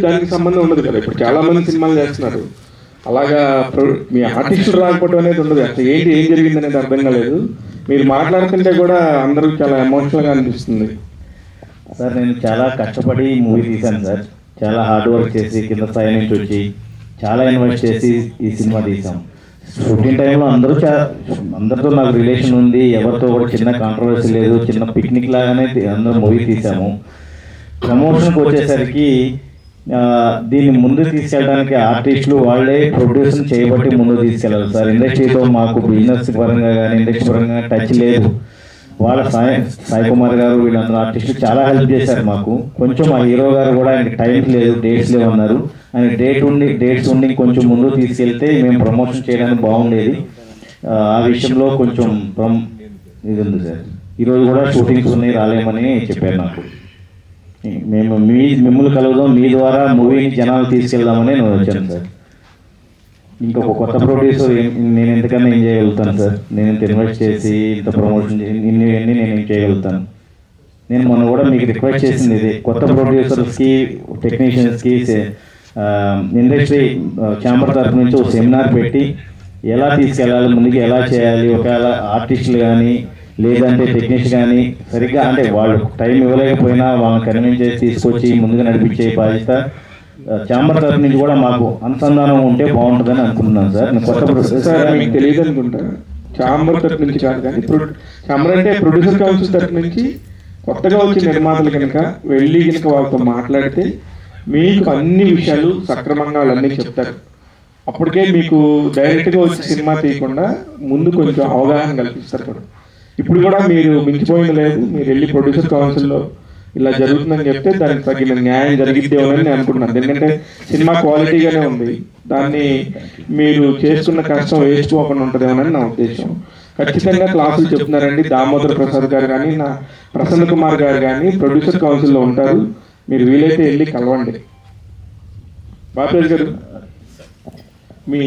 దానికి సంబంధం ఉండదు కదా. ఇప్పుడు చాలా మంది సినిమాలు చేస్తున్నారు, అలాగా మీ ఆర్టిస్టులు రాకపోవడం అనేది ఉండదు. అసలు ఏం జరిగింది అనేది అర్థం కాలేదు. మీరు మాట్లాడుతుంటే కూడా అందరూ చాలా ఎమోషనల్గా అనిపిస్తుంది. సార్ నేను చాలా కష్టపడి మూవీ తీశాను సార్. చాలా హార్డ్ వర్క్ చేసి కింద స్థాయి నుంచి వచ్చి చాలా ఇన్వెస్ట్ చేసి ఈ సినిమా తీసాం. షూటింగ్ టైంలో అందరితో నాకు రిలేషన్ ఉంది, ఎవరితో కూడా చిన్న కాంట్రవర్సీ లేదు, చిన్న పిక్నిక్ లాగానే అందరూ మూవీ తీసాము. ప్రమోషన్కి వచ్చేసరికి దీన్ని ముందు తీసుకెళ్ళడానికి ఆర్టిస్టులు వాళ్ళే ప్రొడ్యూసర్ చేయబట్టి ముందు తీసుకెళ్ళాలి సార్. ఇండస్ట్రీతో మాకు బిజినెస్ పరంగా కానీ ఇండస్ట్రీ పరంగా టచ్ లేదు. వాళ్ళ సాయి కుమార్ గారు వీళ్ళందరూ ఆర్టిస్టులు చాలా హెల్ప్ చేశారు మాకు. కొంచెం ఆ హీరో గారు కూడా ఆయనకి టైం లేదు, డేట్స్ లేవు అన్నారు. ఆయన డేట్స్ ఉండి కొంచెం ముందు తీసుకెళ్తే మేము ప్రమోషన్ చేయడానికి బాగుండేది. ఆ విషయంలో కొంచెం ఇది ఉంది సార్. ఈరోజు కూడా షూటింగ్స్ ఉన్నాయి, రాలేమని చెప్పారు నాకు. మేము మిమ్మల్ని కలుగుదాం, మీ ద్వారా మూవీని జనాలు తీసుకెళ్దామని నేను వచ్చాను సార్. ఇంకొక కొత్త ప్రొడ్యూసర్ నేను ఎంతకన్నా ఏం చేయగలుగుతాను సార్. నేను ఇంత ఇన్వెస్ట్ చేసి ఇంత ప్రమోషన్ ఇన్ని నేను ఏం చేయగలుగుతాను. నేను మొన్న కూడా మీకు రిక్వెస్ట్ చేసింది ఇది, కొత్త ప్రొడ్యూసర్స్కి టెక్నీషియన్స్కి ఇండస్ట్రీ ఛాంబర్ తరఫు నుంచి ఒక సెమినార్ పెట్టి ఎలా తీసుకెళ్ళాలి, ముందుకు ఎలా చేయాలి, ఒకవేళ ఆర్టిస్టులు కానీ లేదంటే టెక్నీషియన్ కానీ సరిగ్గా అంటే వాళ్ళు టైం ఇవ్వలేకపోయినా వాళ్ళని కన్విన్స్ చేసి తీసుకొచ్చి ముందుగా నడిపించే బాధ్యత ఛాంబర్ తరఫు నుంచి కూడా మాకు అనుసంధానం ఉంటే బాగుంటుందని అనుకుంటున్నాను సార్. కొత్త మీకు తెలియదు అనుకుంటా, ఛాంబర్ తరఫు నుంచి కాదు కానీ ఛాంబర్ అంటే ప్రొడ్యూసర్ కౌన్సిల్ తరఫు నుంచి కొత్తగా వచ్చిన నిర్మాతలు కనుక వెళ్ళి కనుక వాళ్ళతో మాట్లాడితే మీకు అన్ని విషయాలు సక్రమంగా వాళ్ళన్నీ చెప్తారు. అప్పటికే మీకు డైరెక్ట్గా వచ్చి సినిమా తీయకుండా ముందు కొంచెం అవగాహన కల్పిస్తారు కూడా. ఇప్పుడు కూడా మీరు మించిపోయింది లేదు, మీరు వెళ్ళి ప్రొడ్యూసర్ కౌన్సిల్లో ఇలా జరుగుతుందని చెప్తే దానికి తగిన న్యాయం జరిగిద్దేమని నేను అనుకుంటున్నాను. ఎందుకంటే సినిమా క్వాలిటీగానే ఉంది, దాన్ని మీరు చేసుకున్న కష్టం వేసుకోకుండా ఉంటుందేమోనని నా ఉద్దేశం. ఖచ్చితంగా క్లాసులు చెప్తున్నారండి. దామోదర్ ప్రసాద్ గారు కానీ నా ప్రసన్న కుమార్ గారు కానీ ప్రొడ్యూసర్ కౌన్సిల్లో ఉంటారు, మీరు వీలైతే వెళ్ళి కలవండి. బాబు గారు మీ